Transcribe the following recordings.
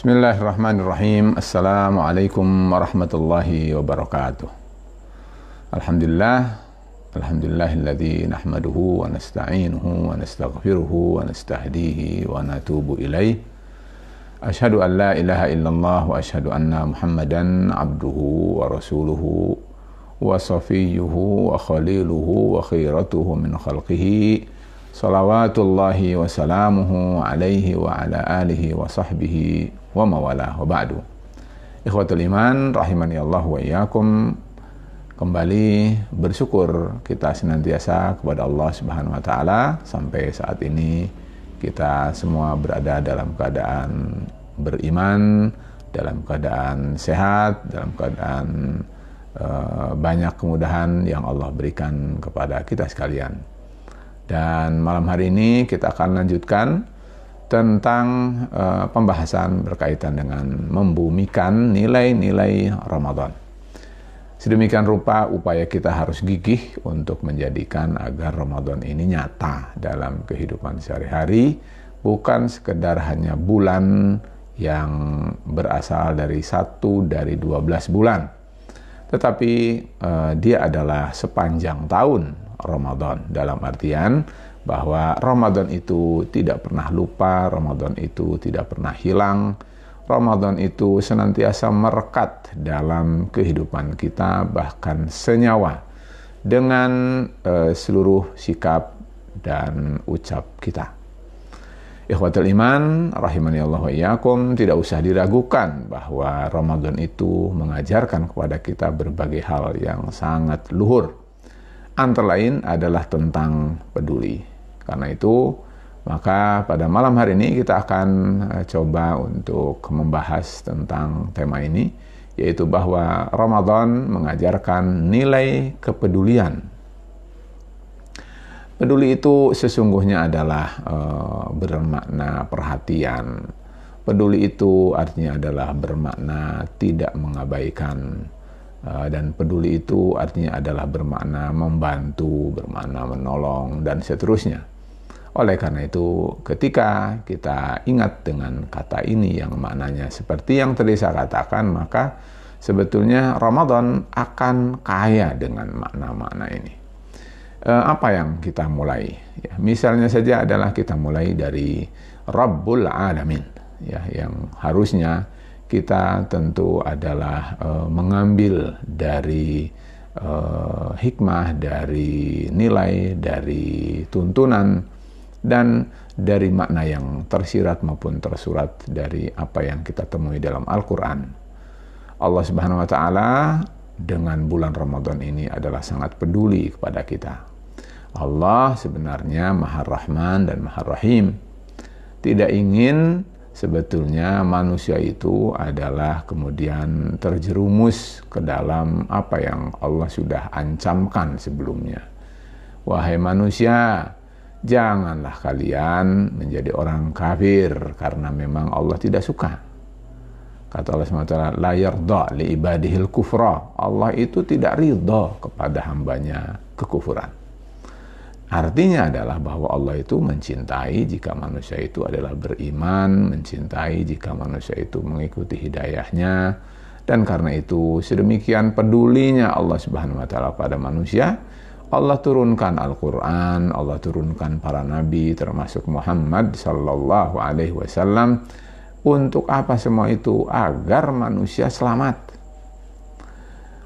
Bismillahirrahmanirrahim. Assalamualaikum warahmatullahi wabarakatuh. Alhamdulillahilladzi nahmaduhu wa nasta'inuhu wa nastaghfiruhu wa nastahdihi wa natubu ilaih. Asyhadu an la ilaha illallah wa asyhadu anna Muhammadan abduhu wa rasuluhu wa safiyyuhu wa khaliluhu wa khiratuhu min khalqihi. Salawatullahi wa salamuhu alaihi wa ala alihi wa sahbihi wa mawalah wa ba'du. Ikhwatul iman rahimani Allah wa iyyakum. Kembali bersyukur kita senantiasa kepada Allah Subhanahu wa taala sampai saat ini kita semua berada dalam keadaan beriman, dalam keadaan sehat, dalam keadaan banyak kemudahan yang Allah berikan kepada kita sekalian. Dan malam hari ini kita akan lanjutkan tentang pembahasan berkaitan dengan membumikan nilai-nilai Ramadan. Sedemikian rupa upaya kita harus gigih untuk menjadikan agar Ramadan ini nyata dalam kehidupan sehari-hari, bukan sekedar hanya bulan yang berasal dari 1 dari 12 bulan. Tetapi dia adalah sepanjang tahun Ramadan, dalam artian bahwa Ramadan itu tidak pernah lupa, Ramadan itu tidak pernah hilang, Ramadan itu senantiasa merekat dalam kehidupan kita, bahkan senyawa dengan seluruh sikap dan ucap kita. Ikhwatul iman rahimani Allah wa iyyakum, tidak usah diragukan bahwa Ramadan itu mengajarkan kepada kita berbagai hal yang sangat luhur. Antara lain adalah tentang peduli. Karena itu, maka pada malam hari ini kita akan coba untuk membahas tentang tema ini, yaitu bahwa Ramadan mengajarkan nilai kepedulian. Peduli itu sesungguhnya adalah bermakna perhatian. Peduli itu artinya adalah bermakna tidak mengabaikan. Dan peduli itu artinya adalah bermakna membantu, bermakna menolong, dan seterusnya. Oleh karena itu, ketika kita ingat dengan kata ini yang maknanya seperti yang tadi saya katakan, maka sebetulnya Ramadan akan kaya dengan makna-makna ini. Apa yang kita mulai? Ya, misalnya saja adalah kita mulai dari Rabbul Alamin, ya, yang harusnya kita tentu adalah mengambil dari hikmah, dari nilai, dari tuntunan, dan dari makna yang tersirat maupun tersurat dari apa yang kita temui dalam Al-Quran. Allah Subhanahu wa ta'ala dengan bulan Ramadan ini adalah sangat peduli kepada kita. Allah sebenarnya Maha Rahman dan Maha Rahim. Tidak ingin sebetulnya manusia itu adalah kemudian terjerumus ke dalam apa yang Allah sudah ancamkan sebelumnya. Wahai manusia, janganlah kalian menjadi orang kafir karena memang Allah tidak suka. Kata Allah SWT, la yarda li ibadihil kufra. Allah itu tidak ridha kepada hambanya kekufuran. Artinya adalah bahwa Allah itu mencintai jika manusia itu adalah beriman, mencintai jika manusia itu mengikuti hidayahnya, dan karena itu sedemikian pedulinya Allah Subhanahu wa taala pada manusia, Allah turunkan Al-Quran, Allah turunkan para nabi termasuk Muhammad sallallahu alaihi wasallam. Untuk apa semua itu? Agar manusia selamat.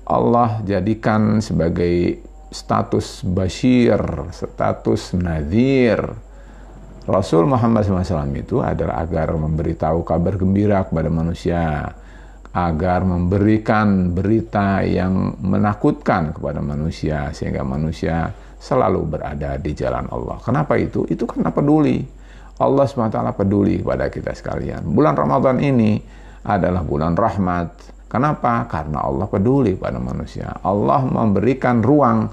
Allah jadikan sebagai status basyir, status nadhir. Rasul Muhammad SAW itu adalah agar memberitahu kabar gembira kepada manusia, agar memberikan berita yang menakutkan kepada manusia, sehingga manusia selalu berada di jalan Allah. Kenapa itu? Itu karena peduli. Allah SWT peduli kepada kita sekalian. Bulan Ramadan ini adalah bulan rahmat. Kenapa? Karena Allah peduli pada manusia. Allah memberikan ruang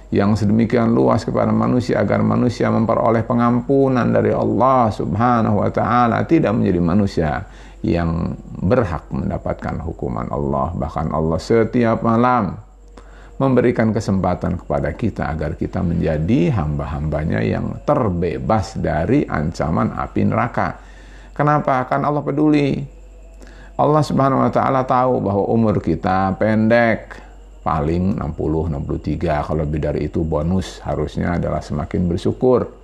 yang sedemikian luas kepada manusia agar manusia memperoleh pengampunan dari Allah Subhanahu wa ta'ala, tidak menjadi manusia yang berhak mendapatkan hukuman Allah. Bahkan Allah setiap malam memberikan kesempatan kepada kita agar kita menjadi hamba-hambanya yang terbebas dari ancaman api neraka. Kenapa? Kan Allah peduli. Allah Subhanahu wa taala tahu bahwa umur kita pendek, paling 60, 63. Kalau lebih dari itu bonus, harusnya adalah semakin bersyukur.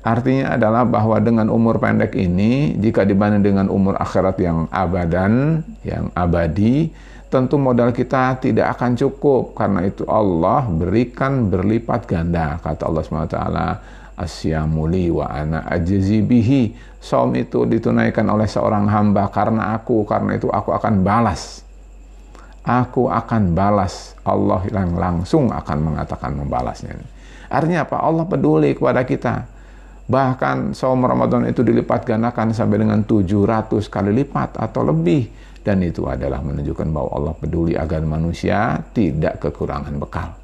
Artinya adalah bahwa dengan umur pendek ini, jika dibanding dengan umur akhirat yang abadan, yang abadi, tentu modal kita tidak akan cukup. Karena itu Allah berikan berlipat ganda. Kata Allah Subhanahu wa taala, asyamu li wa ana ajzi bihi. Saum itu ditunaikan oleh seorang hamba karena itu aku akan balas. Aku akan balas. Allah yang langsung akan mengatakan membalasnya. Artinya apa? Allah peduli kepada kita. Bahkan saum Ramadan itu dilipat gandakan sampai dengan 700 kali lipat atau lebih. Dan itu adalah menunjukkan bahwa Allah peduli agar manusia tidak kekurangan bekal.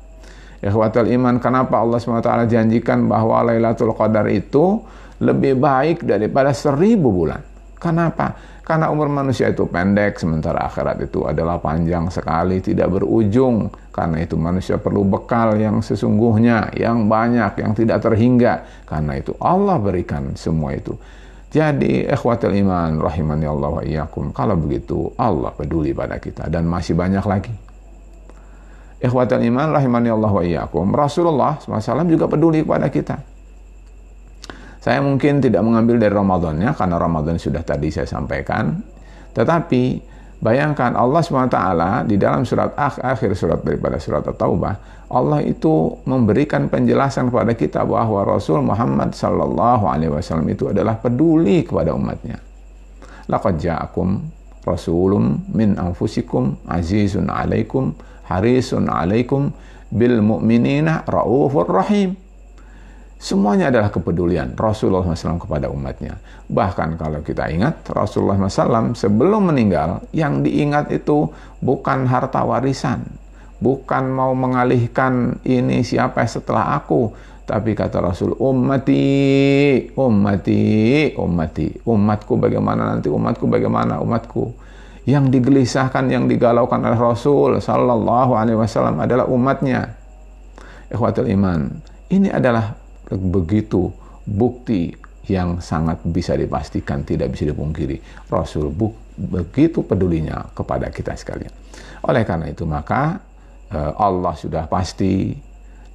Ikhwatal iman, kenapa Allah SWT janjikan bahwa Lailatul Qadar itu lebih baik daripada 1000 bulan? Kenapa? Karena umur manusia itu pendek, sementara akhirat itu adalah panjang sekali, tidak berujung. Karena itu manusia perlu bekal yang sesungguhnya, yang banyak, yang tidak terhingga. Karena itu Allah berikan semua itu. Jadi ikhwatul iman rahimani Allah wa iyyakum, kalau begitu Allah peduli pada kita, dan masih banyak lagi. Ikhwatul iman rahimani Allah wa iyyakum, Rasulullah SAW juga peduli kepada kita. Saya mungkin tidak mengambil dari Ramadannya, karena Ramadan sudah tadi saya sampaikan. Tetapi bayangkan Allah SWT di dalam surat akhir surat daripada surat At-Taubah, Allah itu memberikan penjelasan kepada kita bahwa Rasul Muhammad SAW itu adalah peduli kepada umatnya. Laqad ja'akum rasulun min anfusikum azizun alaikum harisun alaikum bil mu'minina raufur rahim. Semuanya adalah kepedulian Rasulullah SAW kepada umatnya. Bahkan kalau kita ingat, Rasulullah SAW sebelum meninggal, yang diingat itu bukan harta warisan, bukan mau mengalihkan ini siapa setelah aku, tapi kata Rasul, ummati, ummati, ummati, umatku bagaimana nanti, umatku bagaimana, umatku. Yang digelisahkan, yang digalaukan oleh Rasul Sallallahu Alaihi Wasallam adalah umatnya. Ikhwatul iman, ini adalah begitu bukti yang sangat bisa dipastikan, tidak bisa dipungkiri. Rasul begitu pedulinya kepada kita sekalian. Oleh karena itu maka Allah sudah pasti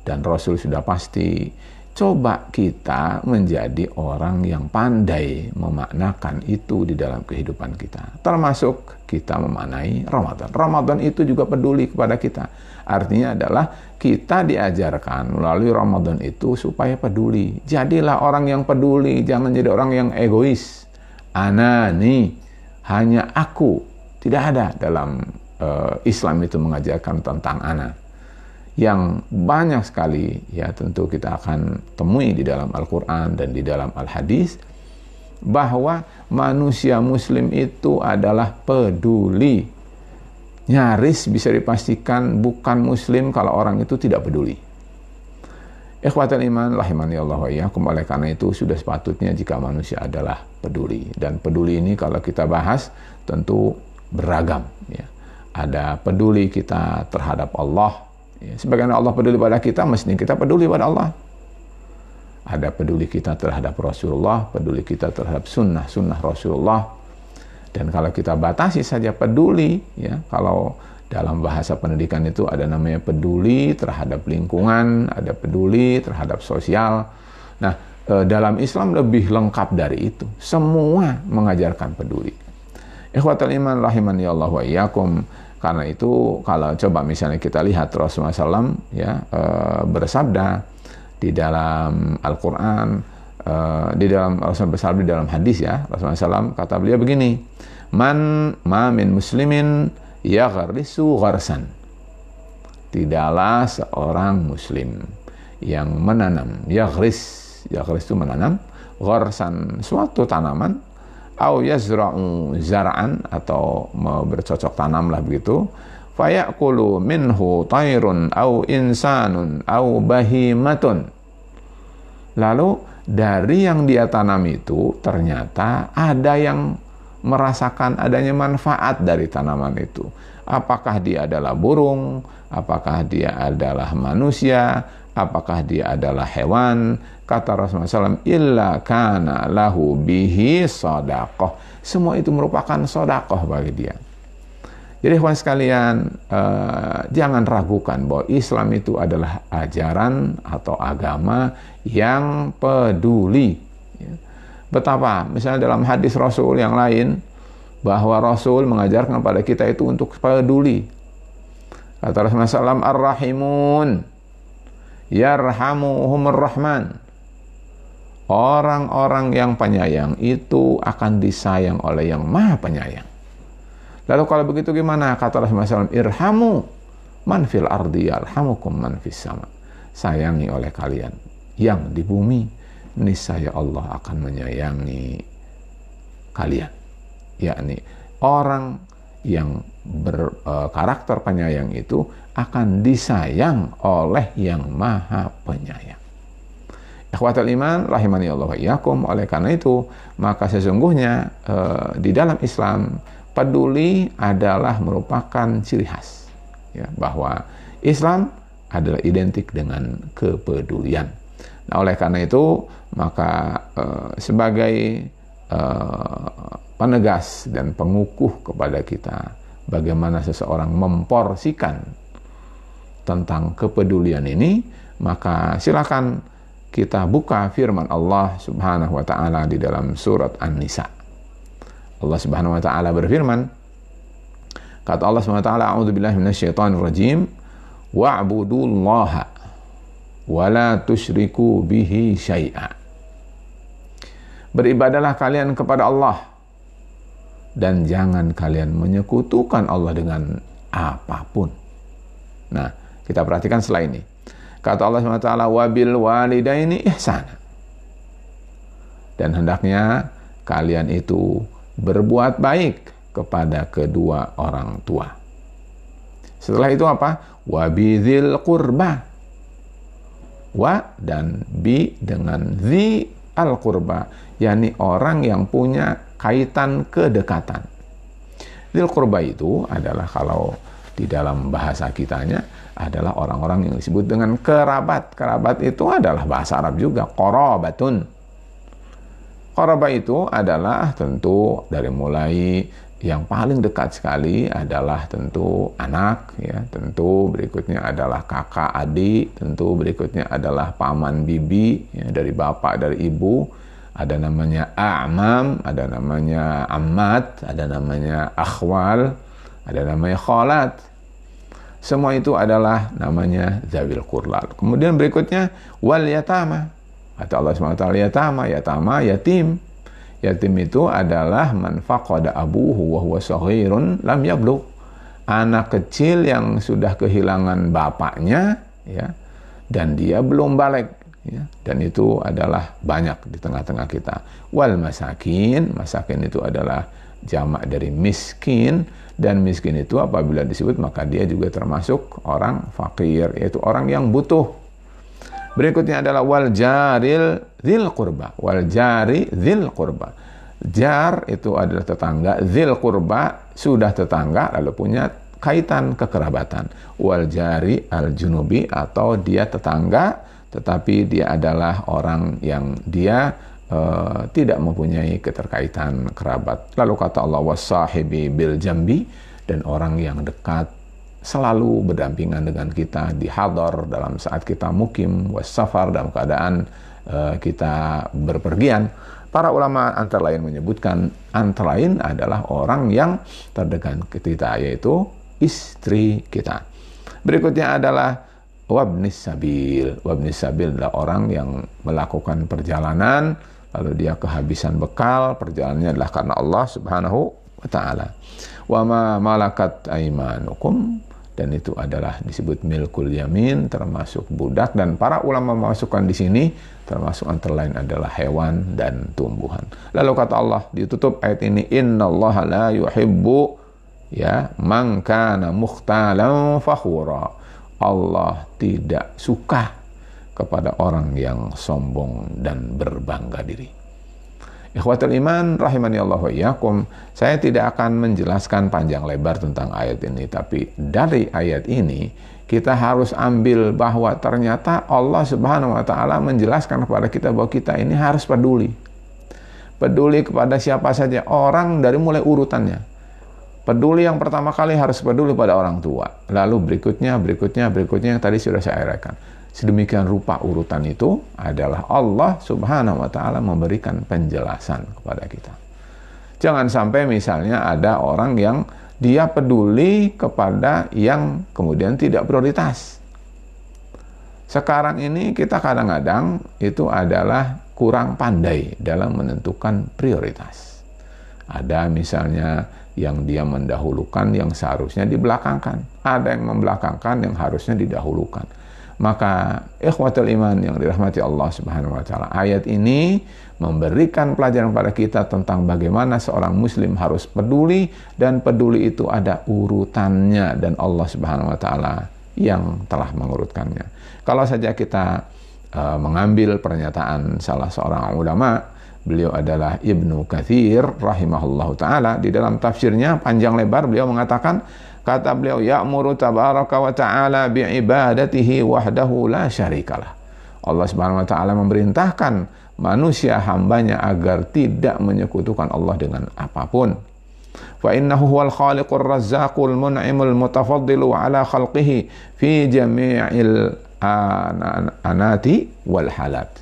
dan Rasul sudah pasti. Coba kita menjadi orang yang pandai memaknakan itu di dalam kehidupan kita. Termasuk kita memaknai Ramadan. Ramadan itu juga peduli kepada kita. Artinya adalah kita diajarkan melalui Ramadan itu supaya peduli. Jadilah orang yang peduli, jangan jadi orang yang egois. Anani, hanya aku. Tidak ada dalam Islam itu mengajarkan tentang ana. Yang banyak sekali ya tentu kita akan temui di dalam Al-Quran dan di dalam Al-Hadis, bahwa manusia muslim itu adalah peduli. Nyaris bisa dipastikan bukan muslim kalau orang itu tidak peduli. Ikhwatul iman rahimani Allah wa iyyakum, oleh karena itu sudah sepatutnya jika manusia adalah peduli. Dan peduli ini kalau kita bahas tentu beragam ya. Ada peduli kita terhadap Allah. Ya, sebagaimana Allah peduli pada kita, mestinya kita peduli pada Allah. Ada peduli kita terhadap Rasulullah, peduli kita terhadap sunnah Rasulullah. Dan kalau kita batasi saja peduli, ya, kalau dalam bahasa pendidikan itu ada namanya peduli terhadap lingkungan, ada peduli terhadap sosial. Nah, dalam Islam lebih lengkap dari itu. Semua mengajarkan peduli. Ikhwatul iman rahimani Allah wa iyyakum. Karena itu kalau coba misalnya kita lihat Rasulullah SAW ya, bersabda di dalam Al-Quran, di dalam Rasulullah bersabda di dalam hadis ya, Rasulullah SAW kata beliau begini, ma min muslimin yaghrisu gharsan. Tidaklah seorang muslim yang menanam, yaghris itu menanam, gharsan suatu tanaman, au yazra'u zar'an atau bercocok tanam lah begitu, fayaqulu minhu tairun au insanun au bahimatun. Lalu dari yang dia tanam itu ternyata ada yang merasakan adanya manfaat dari tanaman itu. Apakah dia adalah burung, apakah dia adalah manusia, apakah dia adalah hewan? Kata Rasulullah SAW, illa kana lahu bihi sadaqah. Semua itu merupakan sedekah bagi dia. Jadi kawan sekalian, jangan ragukan bahwa Islam itu adalah ajaran atau agama yang peduli. Betapa misalnya dalam hadis Rasul yang lain, bahwa Rasul mengajarkan kepada kita itu untuk peduli. Kata Rasulullah SAW, ar-rahimun yarhamuhumur rahman. Orang-orang yang penyayang itu akan disayang oleh yang maha penyayang. Lalu kalau begitu gimana? Kata Rasulullah SAW, irhamu man fil ardi yarhamukum man fis sama. Sayangi oleh kalian yang di bumi, niscaya Allah akan menyayangi kalian. Yakni orang yang berkarakter penyayang itu akan disayang oleh yang maha penyayang. Ikhwatul iman rahimani Allah wa iyyakum. Oleh karena itu, maka sesungguhnya di dalam Islam peduli adalah merupakan ciri khas, ya, bahwa Islam adalah identik dengan kepedulian. Nah, oleh karena itu maka sebagai penegas dan pengukuh kepada kita bagaimana seseorang memporsikan tentang kepedulian ini, maka silakan kita buka firman Allah Subhanahu wa taala di dalam surat An-Nisa. Allah Subhanahu wa taala berfirman, kata Allah Subhanahu wa taala, a'udzubillahi minasyaitonir rajim, wa'budullaha wa la tusyriku bihi syai'a. Beribadalah kalian kepada Allah dan jangan kalian menyekutukan Allah dengan apapun. Nah, kita perhatikan setelah ini. Kata Allah SWT, wabil walidaini ihsana. Dan hendaknya kalian itu berbuat baik kepada kedua orang tua. Setelah itu apa? Wabidhil qurba. Wa dan bi dengan zi al qurba, yakni orang yang punya kaitan kedekatan. Dzil qurba itu adalah, kalau di dalam bahasa kitanya, adalah orang-orang yang disebut dengan kerabat. Kerabat itu adalah bahasa Arab juga, qarabatun. Qarabah itu adalah tentu dari mulai yang paling dekat sekali adalah tentu anak, ya, tentu berikutnya adalah kakak adik, tentu berikutnya adalah paman bibi, ya, dari bapak dari ibu, ada namanya a'mam, ada namanya ammat, ada namanya akhwal, ada namanya khalat. Semua itu adalah namanya zawil qurba. Kemudian berikutnya wal yatama. Kata Allah SWT, yatama yatim. Yatim itu adalah man faqada abuhu wa huwa shaghirun lam yablugh. Anak kecil yang sudah kehilangan bapaknya, ya, dan dia belum balik, ya. Dan itu adalah banyak di tengah-tengah kita. Wal masakin, masakin itu adalah jamak dari miskin, dan miskin itu apabila disebut maka dia juga termasuk orang fakir, yaitu orang yang butuh. Berikutnya adalah wal jaril dzil qurba. Wal jari dzil qurba. Jar itu adalah tetangga, dzil qurba sudah tetangga lalu punya kaitan kekerabatan. Wal jari al junubi, atau dia tetangga tetapi dia adalah orang yang dia tidak mempunyai keterkaitan kerabat. Lalu kata Allah, wasahibi bil jambi, dan orang yang dekat selalu berdampingan dengan kita di hadar dalam saat kita mukim, wasafar dalam keadaan kita berpergian. Para ulama antara lain menyebutkan, antara lain adalah orang yang terdekat kita, yaitu istri kita. Berikutnya adalah wabnis sabil. Wabnis sabil adalah orang yang melakukan perjalanan lalu dia kehabisan bekal, perjalanannya adalah karena Allah Subhanahu wa taala. Wa ma malakat aimanukum, dan itu adalah disebut milkul yamin, termasuk budak, dan para ulama memasukkan di sini termasuk antara lain adalah hewan dan tumbuhan. Lalu kata Allah ditutup ayat ini, innallaha la yuhibbu, ya, man kana mukhtalan fakhura. Allah tidak suka kepada orang yang sombong dan berbangga diri. Ikhwatul iman rahimani Allah wa iyyakum, saya tidak akan menjelaskan panjang lebar tentang ayat ini, tapi dari ayat ini kita harus ambil bahwa ternyata Allah Subhanahu wa taala menjelaskan kepada kita bahwa kita ini harus peduli. Peduli kepada siapa saja, orang dari mulai urutannya. Peduli yang pertama kali harus peduli pada orang tua. Lalu berikutnya yang tadi sudah saya uraikan. Sedemikian rupa urutan itu adalah Allah Subhanahu wa taala memberikan penjelasan kepada kita. Jangan sampai misalnya ada orang yang dia peduli kepada yang kemudian tidak prioritas. Sekarang ini kita kadang-kadang itu adalah kurang pandai dalam menentukan prioritas. Ada misalnya yang dia mendahulukan yang seharusnya dibelakangkan. Ada yang membelakangkan yang harusnya didahulukan. Maka ikhwatul iman yang dirahmati Allah Subhanahu wa taala, ayat ini memberikan pelajaran pada kita tentang bagaimana seorang muslim harus peduli, dan peduli itu ada urutannya dan Allah Subhanahu wa taala yang telah mengurutkannya. Kalau saja kita mengambil pernyataan salah seorang ulama, beliau adalah Ibnu Katsir rahimahullahu taala, di dalam tafsirnya panjang lebar beliau mengatakan, kata beliau, ya'muru tabaraka wa ta'ala bi'ibadatihi wahdahu la syarikalah. Allah Subhanahu wa taala memerintahkan manusia hambanya agar tidak menyekutukan Allah dengan apapun. Fa innahu huwal khaliqur razzaqul mun'imul mutafaddilu ala khalqihi fi jami'il anati wal halat.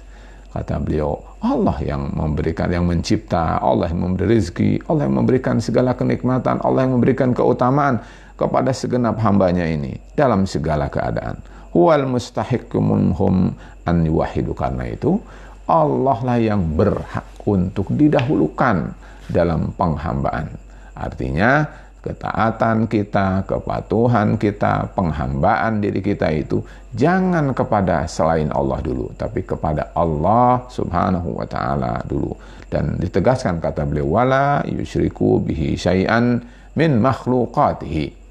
Kata beliau, Allah yang memberikan, yang mencipta, Allah yang memberi rezeki, Allah yang memberikan segala kenikmatan, Allah yang memberikan keutamaan kepada segenap hambanya ini dalam segala keadaan. Huwal mustahiqqu minhum an yuwahhidu, karena itu Allah lah yang berhak untuk didahulukan dalam penghambaan. Artinya ketaatan kita, kepatuhan kita, penghambaan diri kita itu jangan kepada selain Allah dulu, tapi kepada Allah Subhanahu wa taala dulu. Dan ditegaskan kata beliau, wala yusyriku bihi syai'an min makhluqatihi.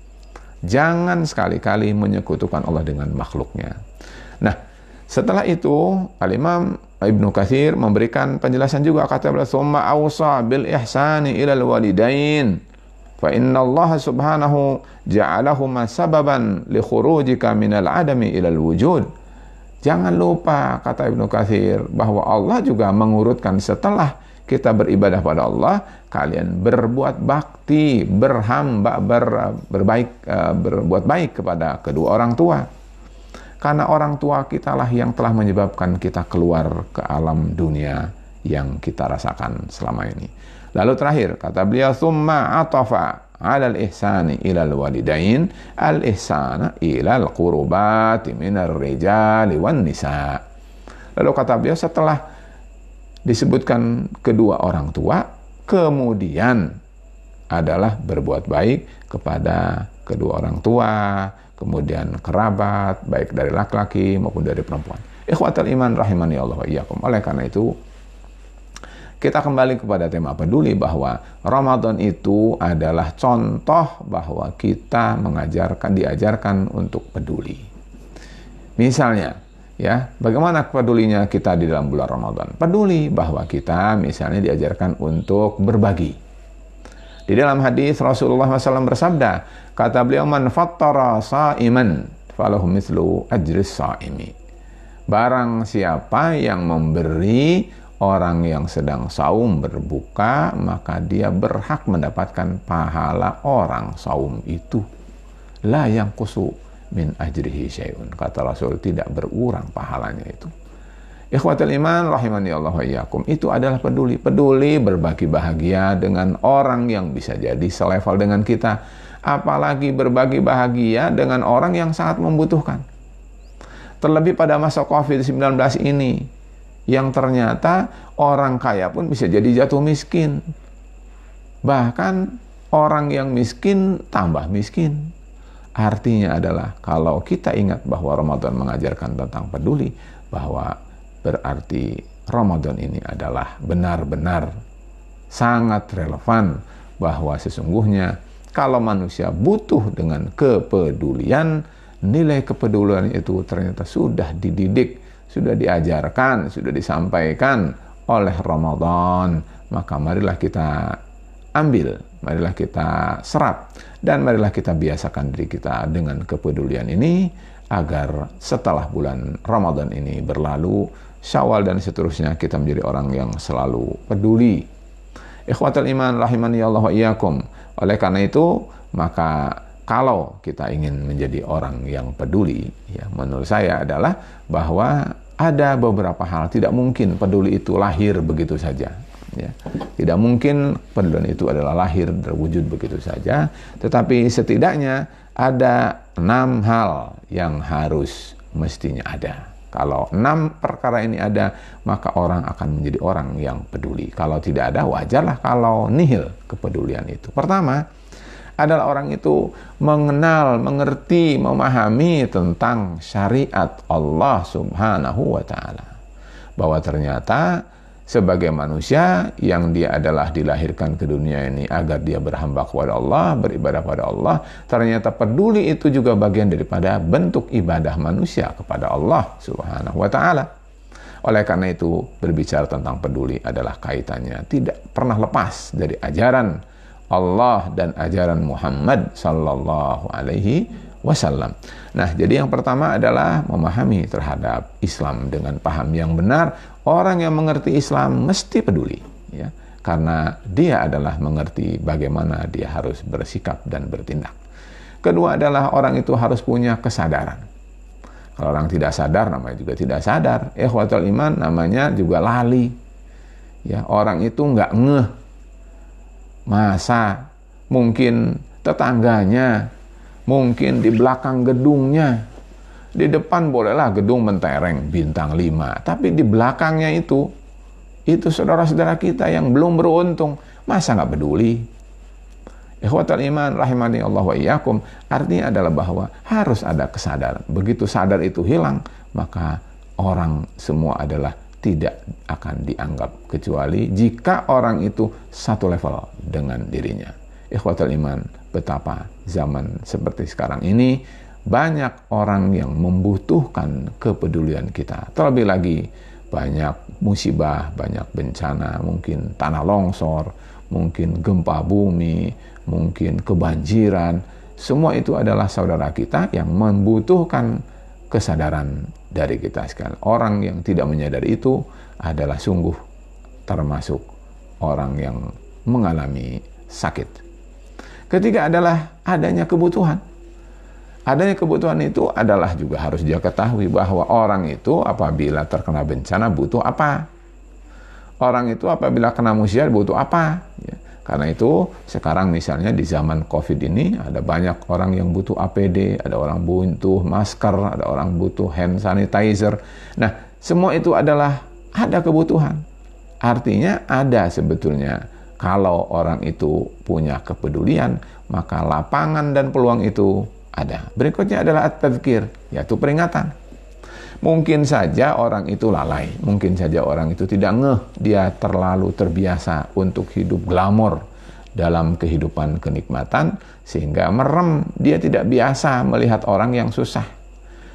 Jangan sekali-kali menyekutukan Allah dengan makhluknya. Nah, setelah itu Al-Imam Ibnu Katsir memberikan penjelasan juga, kata beliau, summa awsa bil ihsani ilal walidain fa inna Allah subhanahu ja'alahuma sababan li khurujika minal adami ilal wujud. Jangan lupa, kata Ibnu Katsir, bahwa Allah juga mengurutkan setelah kita beribadah pada Allah, kalian berbuat bakti, berbuat baik kepada kedua orang tua. Karena orang tua kita lah yang telah menyebabkan kita keluar ke alam dunia yang kita rasakan selama ini. Lalu terakhir, kata beliau, summa atafa 'alal ihsani ilal walidain al-ihsana ilal qurubati minar rijali wan nisa. Lalu kata beliau, setelah disebutkan kedua orang tua, kemudian adalah berbuat baik kepada kedua orang tua, kemudian kerabat, baik dari laki-laki maupun dari perempuan. Ikhwatul iman rahimani Allah wa iyyakum. Oleh karena itu, kita kembali kepada tema peduli, bahwa Ramadan itu adalah contoh bahwa kita diajarkan untuk peduli. Misalnya, ya, bagaimana pedulinya kita di dalam bulan Ramadan? Peduli bahwa kita misalnya diajarkan untuk berbagi. Di dalam hadis Rasulullah SAW bersabda, kata beliau, man fattara sa'iman falahu mithlu ajris sa'imi. Barang siapa yang memberi orang yang sedang saum berbuka, maka dia berhak mendapatkan pahala orang saum itu. La yanqusu min ajrihi syai'un. Kata Rasul, tidak berkurang pahalanya itu. Ikhwatul iman rahimani Allah wa iyyakum, itu adalah peduli berbagi bahagia dengan orang yang bisa jadi selevel dengan kita, apalagi berbagi bahagia dengan orang yang sangat membutuhkan. Terlebih pada masa COVID-19 ini, yang ternyata orang kaya pun bisa jadi jatuh miskin. Bahkan orang yang miskin tambah miskin. Artinya adalah, kalau kita ingat bahwa Ramadan mengajarkan tentang peduli, bahwa berarti Ramadan ini adalah benar-benar sangat relevan, bahwa sesungguhnya kalau manusia butuh dengan kepedulian, nilai kepedulian itu ternyata sudah dididik, sudah diajarkan, sudah disampaikan oleh Ramadan maka marilah kita ambil, marilah kita serap, dan marilah kita biasakan diri kita dengan kepedulian ini, agar setelah bulan Ramadan ini berlalu, Syawal dan seterusnya, kita menjadi orang yang selalu peduli. Ikhwatul iman rahimani Allah wa iyyakum. Oleh karena itu, maka kalau kita ingin menjadi orang yang peduli, ya, menurut saya adalah bahwa ada beberapa hal tidak mungkin peduli itu lahir begitu saja. Ya. Tidak mungkin pedulian itu adalah lahir terwujud begitu saja, tetapi setidaknya ada 6 hal yang harus mestinya ada. Kalau 6 perkara ini ada, maka orang akan menjadi orang yang peduli. Kalau tidak ada, wajarlah kalau nihil kepedulian itu. Pertama adalah orang itu mengenal, mengerti, memahami tentang syariat Allah Subhanahu wa Ta'ala, bahwa ternyata sebagai manusia yang dia adalah dilahirkan ke dunia ini agar dia berhamba kepada Allah, beribadah pada Allah, ternyata peduli itu juga bagian daripada bentuk ibadah manusia kepada Allah Subhanahu wa Ta'ala. Oleh karena itu, berbicara tentang peduli adalah kaitannya tidak pernah lepas dari ajaran Allah dan ajaran Muhammad sallallahu alaihi wasallam. Nah, jadi yang pertama adalah memahami terhadap Islam dengan paham yang benar. Orang yang mengerti Islam mesti peduli, ya, karena dia adalah mengerti bagaimana dia harus bersikap dan bertindak. Kedua adalah orang itu harus punya kesadaran. Kalau orang tidak sadar, namanya juga tidak sadar. Ikhwatul iman, namanya juga lali. Ya, orang itu nggak ngeh. Masa mungkin tetangganya, mungkin di belakang gedungnya, di depan bolehlah gedung mentereng bintang 5, tapi di belakangnya itu saudara-saudara kita yang belum beruntung, masa nggak peduli? Ikhwatul iman rahimani Allah wa iyyakum, artinya adalah bahwa harus ada kesadaran. Begitu sadar itu hilang, maka orang semua adalah tidak akan dianggap, kecuali jika orang itu satu level dengan dirinya. Ikhwatul iman, betapa zaman seperti sekarang ini banyak orang yang membutuhkan kepedulian kita. Terlebih lagi banyak musibah, banyak bencana, mungkin tanah longsor, mungkin gempa bumi, mungkin kebanjiran. Semua itu adalah saudara kita yang membutuhkan kesadaran dari kita sekalian. Orang yang tidak menyadari itu adalah sungguh termasuk orang yang mengalami sakit. Ketiga adalah adanya kebutuhan. Adanya kebutuhan itu adalah juga harus dia ketahui bahwa orang itu apabila terkena bencana butuh apa? Orang itu apabila kena musibah butuh apa? Ya. Karena itu sekarang misalnya di zaman COVID ini ada banyak orang yang butuh APD, ada orang butuh masker, ada orang butuh hand sanitizer. Nah, semua itu adalah ada kebutuhan. Artinya ada sebetulnya. Kalau orang itu punya kepedulian, maka lapangan dan peluang itu ada. Berikutnya adalah at-tadzkir, yaitu peringatan. Mungkin saja orang itu lalai, mungkin saja orang itu tidak ngeh, dia terlalu terbiasa untuk hidup glamor dalam kehidupan kenikmatan, sehingga merem, dia tidak biasa melihat orang yang susah.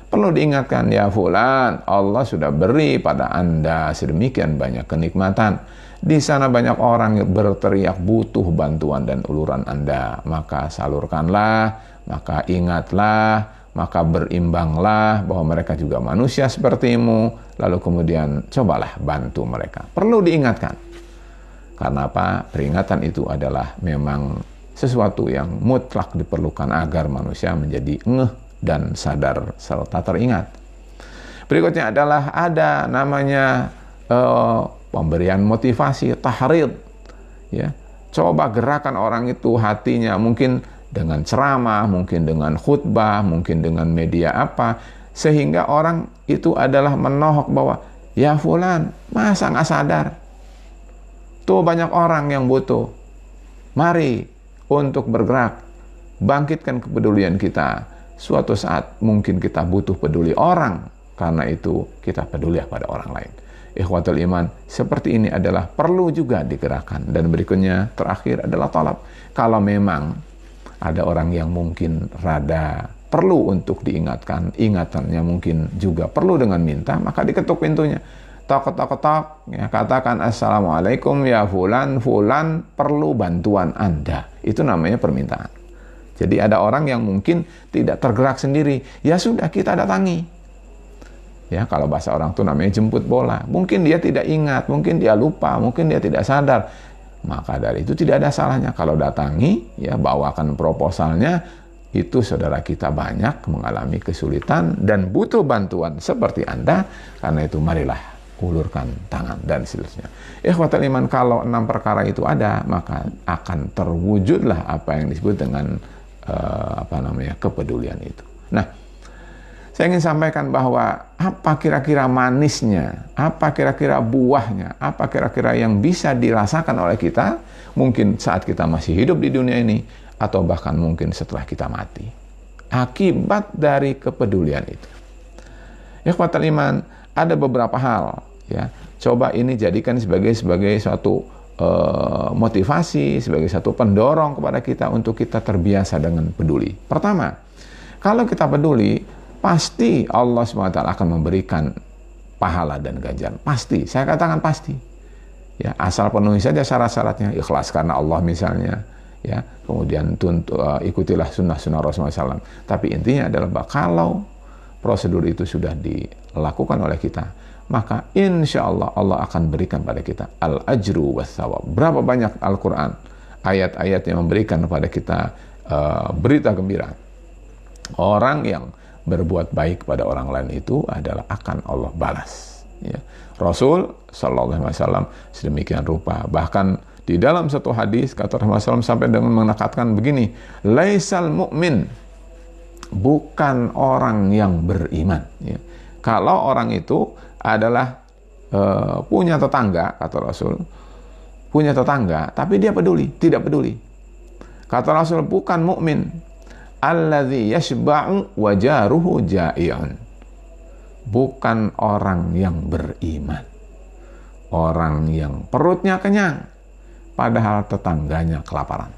Perlu diingatkan, ya fulan, Allah sudah beri pada Anda sedemikian banyak kenikmatan. Di sana banyak orang yang berteriak butuh bantuan dan uluran Anda, maka salurkanlah, maka ingatlah, maka berimbanglah bahwa mereka juga manusia sepertimu, lalu kemudian cobalah bantu mereka. Perlu diingatkan. Karena apa? Peringatan itu adalah memang sesuatu yang mutlak diperlukan agar manusia menjadi ngeh dan sadar serta teringat. Berikutnya adalah ada namanya pemberian motivasi, tahrid. Ya. Coba gerakan orang itu hatinya, mungkin dengan ceramah, mungkin dengan khutbah, mungkin dengan media apa, sehingga orang itu adalah menohok bahwa, ya fulan, masa nggak sadar? Tuh banyak orang yang butuh. Mari untuk bergerak, bangkitkan kepedulian kita. Suatu saat mungkin kita butuh peduli orang, karena itu kita peduli pada orang lain. Ikhwatul iman, seperti ini adalah perlu juga digerakkan. Dan berikutnya, terakhir adalah talab. Kalau memang ada orang yang mungkin rada perlu untuk diingatkan, ingatannya mungkin juga perlu dengan minta, maka diketuk pintunya. tok tok tok, ya, katakan assalamualaikum ya fulan, fulan perlu bantuan Anda. Itu namanya permintaan. Jadi ada orang yang mungkin tidak tergerak sendiri, ya sudah kita datangi. Ya, kalau bahasa orang tuh namanya jemput bola. Mungkin dia tidak ingat, mungkin dia lupa, mungkin dia tidak sadar. Maka dari itu tidak ada salahnya kalau datangi, ya bawakan proposalnya. Itu saudara kita banyak mengalami kesulitan dan butuh bantuan seperti Anda, karena itu marilah ulurkan tangan dan seterusnya. Ikhwatul iman, kalau 6 perkara itu ada, maka akan terwujudlah apa yang disebut dengan kepedulian itu. Nah, saya ingin sampaikan bahwa apa kira-kira manisnya, apa kira-kira buahnya, apa kira-kira yang bisa dirasakan oleh kita mungkin saat kita masih hidup di dunia ini, atau bahkan mungkin setelah kita mati, akibat dari kepedulian itu. Ikhwatul iman, ada beberapa hal, ya. Coba ini jadikan sebagai suatu motivasi, sebagai satu pendorong kepada kita untuk kita terbiasa dengan peduli. Pertama, kalau kita peduli, pasti Allah SWT akan memberikan pahala dan ganjaran. Pasti, saya katakan pasti. Ya, asal penuhi saja syarat-syaratnya, ikhlas karena Allah misalnya, ya, kemudian ikutilah sunnah-sunnah Rasulullah SAW. Tapi intinya adalah kalau prosedur itu sudah dilakukan oleh kita, maka insya Allah Allah akan berikan pada kita al-ajru was-thawab. Berapa banyak Al-Quran ayat-ayat yang memberikan kepada kita berita gembira. Orang yang berbuat baik pada orang lain itu adalah akan Allah balas. Ya. Rasul Sallallahu Alaihi Wasallam sedemikian rupa. Bahkan di dalam satu hadis kata Rasulullah SAW sampai dengan mengatakan begini, laisal mu'min, bukan orang yang beriman. Ya. Kalau orang itu adalah punya tetangga, kata Rasul, punya tetangga, tapi dia peduli, tidak peduli. Kata Rasul, bukan mukmin. Alladzi yashba'u wa jaruhu ja'i'un. Bukan orang yang beriman. Orang yang perutnya kenyang, padahal tetangganya kelaparan.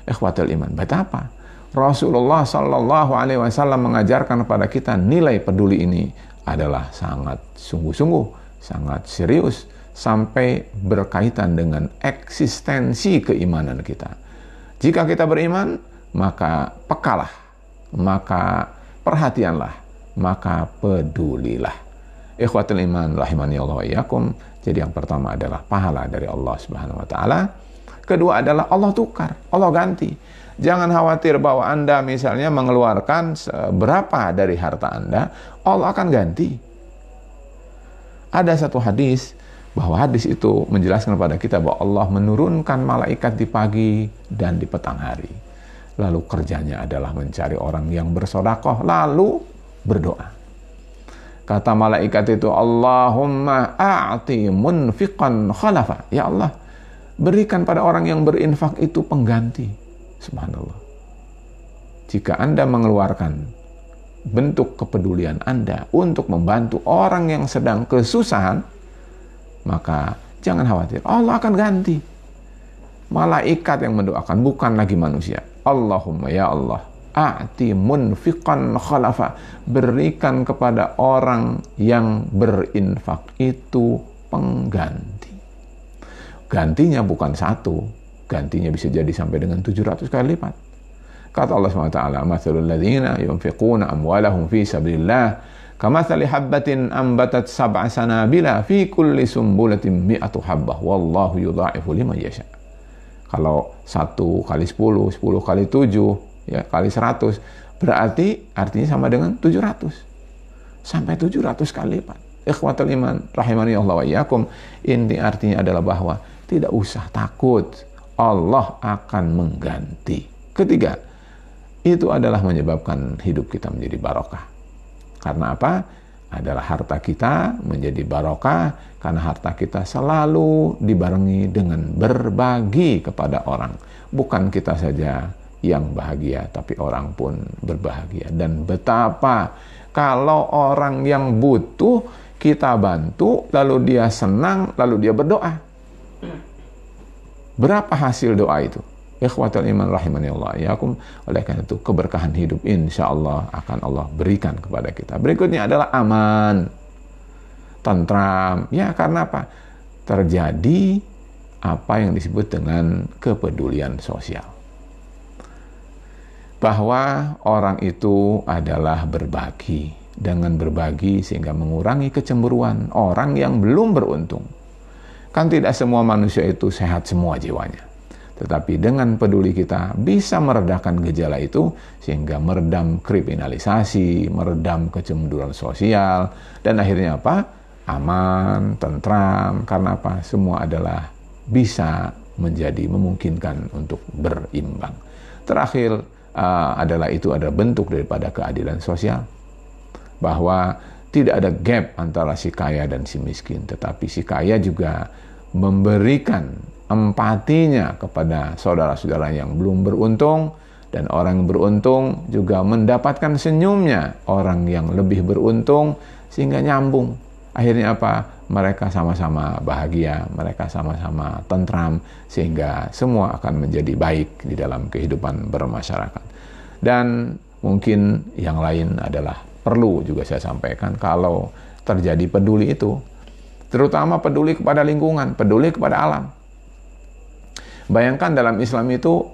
Ikhwatul iman, betapa Rasulullah Sallallahu Alaihi Wasallam mengajarkan kepada kita nilai peduli ini adalah sangat sungguh-sungguh, sangat serius, sampai berkaitan dengan eksistensi keimanan kita. Jika kita beriman, maka pekalah, maka perhatianlah, maka pedulilah. Ikhwatul iman rahimani Allah wa iyyakum. Jadi yang pertama adalah pahala dari Allah Subhanahu wa taala. Kedua adalah Allah tukar, Allah ganti. Jangan khawatir bahwa Anda misalnya mengeluarkan berapa dari harta Anda, Allah akan ganti. Ada satu hadis, bahwa hadis itu menjelaskan kepada kita bahwa Allah menurunkan malaikat di pagi dan di petang hari. Lalu kerjanya adalah mencari orang yang bersedekah, lalu berdoa. Kata malaikat itu, Allahumma a'ti munfiqan khalafa. Ya Allah, berikan pada orang yang berinfak itu pengganti. Subhanallah. Jika Anda mengeluarkan bentuk kepedulian Anda untuk membantu orang yang sedang kesusahan, maka jangan khawatir, Allah akan ganti. Malaikat yang mendoakan, bukan lagi manusia. Allahumma ya Allah, a'ti munfiqan khalafa. Berikan kepada orang yang berinfak itu pengganti. Gantinya bukan satu, gantinya bisa jadi sampai dengan 700 kali lipat. Kata Allah SWT, mathalul ladzina yunfiquna amwalahum fi sabilillah kamathali habbatin ambatat sab'a sanabila fi kulli sumbulatin mi'atu habbah wallahu yudha'ifu liman yasha. Kalau 1 kali 10, 10 kali 7, ya kali 100, berarti artinya sama dengan 700. Sampai 700 kali lipat. Ikhwatul iman rahimani Allah wa iyyakum. Inti artinya adalah bahwa tidak usah takut, Allah akan mengganti. Ketiga, itu adalah menyebabkan hidup kita menjadi barokah. Karena apa? Adalah harta kita menjadi barokah karena harta kita selalu dibarengi dengan berbagi kepada orang. Bukan kita saja yang bahagia, tapi orang pun berbahagia. Dan betapa kalau orang yang butuh kita bantu, lalu dia senang, lalu dia berdoa. Berapa hasil doa itu? Ikhwatul iman rahimani Allah iyyakum. Oleh karena itu keberkahan hidup insya Allah akan Allah berikan kepada kita. Berikutnya adalah aman. tentram. Ya, karena apa? Terjadi apa yang disebut dengan kepedulian sosial. Bahwa orang itu adalah berbagi. Dengan berbagi sehingga mengurangi kecemburuan orang yang belum beruntung. Kan tidak semua manusia itu sehat semua jiwanya. Tetapi dengan peduli kita bisa meredakan gejala itu sehingga meredam kriminalisasi, meredam kecemburuan sosial, dan akhirnya apa? Aman, tentram. Karena apa? Semua adalah bisa menjadi memungkinkan untuk berimbang. Terakhir adalah bentuk daripada keadilan sosial. Bahwa tidak ada gap antara si kaya dan si miskin, tetapi si kaya juga memberikan empatinya kepada saudara-saudara yang belum beruntung, dan orang yang beruntung juga mendapatkan senyumnya orang yang lebih beruntung, sehingga nyambung. Akhirnya apa? Mereka sama-sama bahagia, mereka sama-sama tentram, sehingga semua akan menjadi baik di dalam kehidupan bermasyarakat. Dan mungkin yang lain adalah perlu juga saya sampaikan, kalau terjadi peduli itu, terutama peduli kepada lingkungan, peduli kepada alam. Bayangkan dalam Islam itu,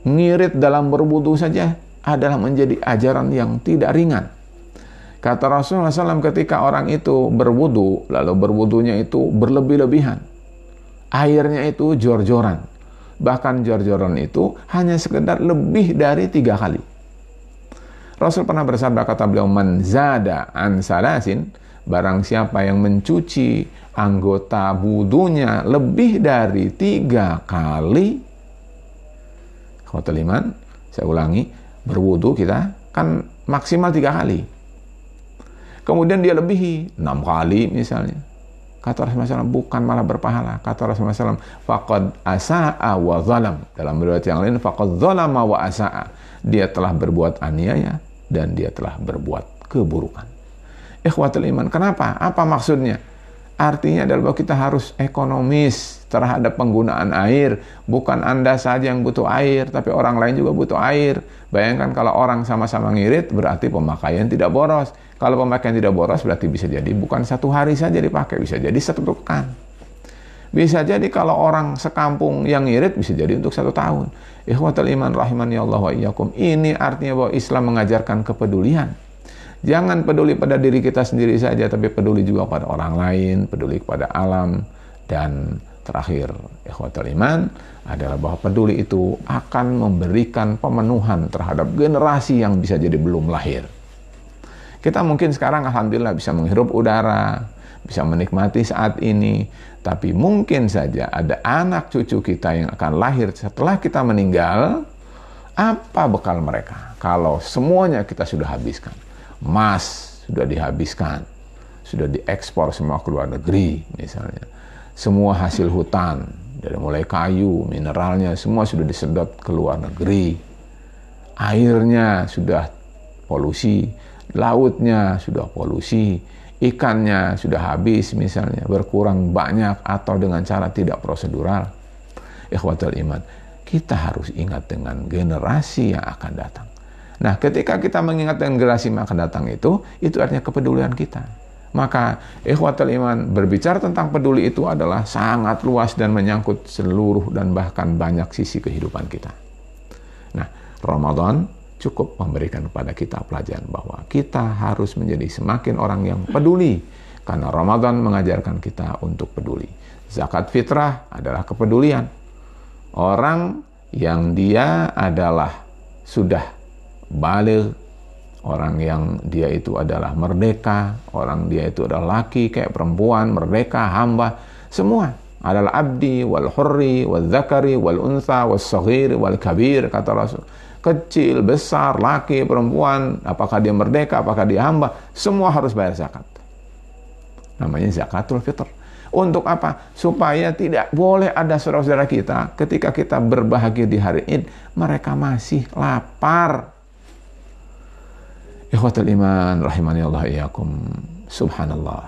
ngirit dalam berwudu saja adalah menjadi ajaran yang tidak ringan. Kata Rasulullah SAW, ketika orang itu berwudu, lalu berwudunya itu berlebih-lebihan. Airnya itu jor-joran. Bahkan jor-joran itu hanya sekedar lebih dari 3 kali. Rasul pernah bersabda, kata beliau, man zada an salasin, barang siapa yang mencuci anggota wudunya lebih dari 3 kali. Khotul iman, saya ulangi, berwudu kita kan maksimal 3 kali. Kemudian dia lebihi 6 kali misalnya. Kata Rasulullah SAW, bukan malah berpahala. Kata Rasulullah SAW, faqad asa'a wa zalam. Dalam riwayat yang lain, faqad zalama wa asa'a. Dia telah berbuat aniaya dan dia telah berbuat keburukan. Ikhwatul iman, kenapa? Apa maksudnya? Artinya adalah bahwa kita harus ekonomis terhadap penggunaan air. Bukan Anda saja yang butuh air, tapi orang lain juga butuh air. Bayangkan kalau orang sama-sama ngirit, berarti pemakaian tidak boros. Kalau pemakaian tidak boros, berarti bisa jadi bukan 1 hari saja dipakai, bisa jadi 1 pekan. Bisa jadi kalau orang sekampung yang ngirit, bisa jadi untuk 1 tahun. Ikhwatul iman rahimani Allah wa iyyakum. Ini artinya bahwa Islam mengajarkan kepedulian. Jangan peduli pada diri kita sendiri saja, tapi peduli juga pada orang lain, peduli kepada alam. Dan terakhir, ikhwatul iman, adalah bahwa peduli itu akan memberikan pemenuhan terhadap generasi yang bisa jadi belum lahir. Kita mungkin sekarang alhamdulillah bisa menghirup udara, bisa menikmati saat ini, tapi mungkin saja ada anak cucu kita yang akan lahir setelah kita meninggal. Apa bekal mereka kalau semuanya kita sudah habiskan? Emas sudah dihabiskan, sudah diekspor semua ke luar negeri misalnya. Semua hasil hutan, dari mulai kayu, mineralnya, semua sudah disedot ke luar negeri. Airnya sudah polusi, lautnya sudah polusi, ikannya sudah habis misalnya, berkurang banyak atau dengan cara tidak prosedural. Ikhwatul iman, kita harus ingat dengan generasi yang akan datang. Nah, ketika kita mengingat dengan generasi yang akan datang itu artinya kepedulian kita. Maka ikhwatul iman, berbicara tentang peduli itu adalah sangat luas dan menyangkut seluruh dan bahkan banyak sisi kehidupan kita. Nah, Ramadan cukup memberikan kepada kita pelajaran bahwa kita harus menjadi semakin orang yang peduli, karena Ramadan mengajarkan kita untuk peduli. Zakat fitrah adalah kepedulian. Orang yang dia adalah sudah baligh, orang yang dia itu adalah merdeka, orang dia itu adalah laki kayak perempuan, merdeka, hamba, semua adalah abdi wal hurri wal zakari wal unsa wal saghir wal kabir, kata Rasul. Kecil, besar, laki, perempuan, apakah dia merdeka, apakah dia hamba, semua harus bayar zakat. Namanya zakatul fitr. Untuk apa? Supaya tidak boleh ada saudara-saudara kita ketika kita berbahagia di hari Id, mereka masih lapar. Ikhwatul iman rahimani Allah iyyakum. Subhanallah,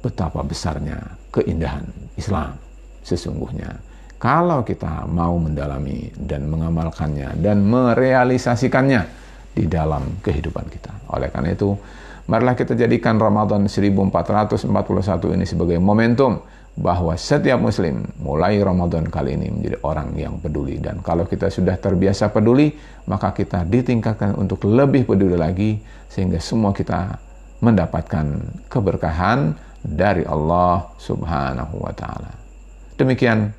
betapa besarnya keindahan Islam sesungguhnya kalau kita mau mendalami dan mengamalkannya dan merealisasikannya di dalam kehidupan kita. Oleh karena itu, Marilah kita jadikan Ramadan 1441 ini sebagai momentum bahwa setiap muslim mulai Ramadan kali ini menjadi orang yang peduli. Dan kalau kita sudah terbiasa peduli, maka kita ditingkatkan untuk lebih peduli lagi, sehingga semua kita mendapatkan keberkahan dari Allah Subhanahu wa Ta'ala. Demikian,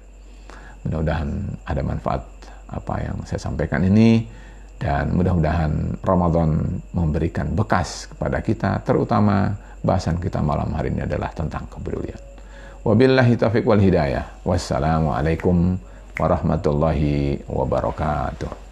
mudah-mudahan ada manfaat apa yang saya sampaikan ini, dan mudah-mudahan Ramadan memberikan bekas kepada kita, terutama bahasan kita malam hari ini adalah tentang kepedulian. Wabillahi taufiq wal hidayah. Wassalamualaikum warahmatullahi wabarakatuh.